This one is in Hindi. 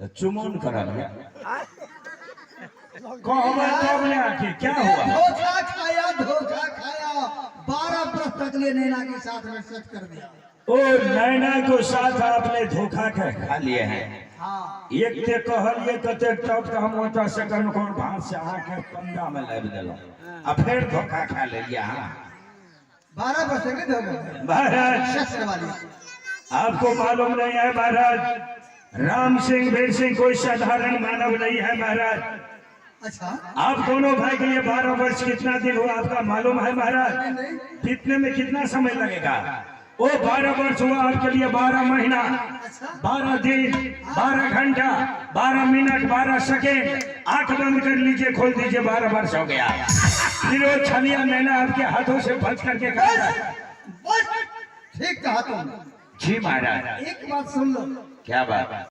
तो चुमन करा लिया क्या हुआ? धोखा खाया 12 बरस तक ले नैना के साथ में सेट कर दिया। ओ नैना को साथ आपने धोखा खा लिए हैं। हाँ एक ते कहलिए कते टॉप का हम ओटा सेकंड कौन भांस से आके पंडा में लग देलो आ फिर धोखा खा ले लिया। हां 12 बरस के धोखा महाराज शस्त्र वाली आपको मालूम नहीं है महाराज, राम सिंह वीर सिंह कोई साधारण मानव नहीं है महाराज। अच्छा आप दोनों भाई के लिए 12 वर्ष कितना दिन हुआ आपका मालूम है महाराज? कितने में कितना समय लगेगा? वो 12 वर्ष हुआ आपके लिए 12 महीना 12 दिन 12 घंटा 12 मिनट 12 सेकेंड। आंख बंद कर लीजिए खोल दीजिए 12 वर्ष हो गया। फिर वो छलिया मैंने आपके हाथों से बच करके कहा ठीक कहा तुम। जी महाराज एक बात सुन लो। क्या बात?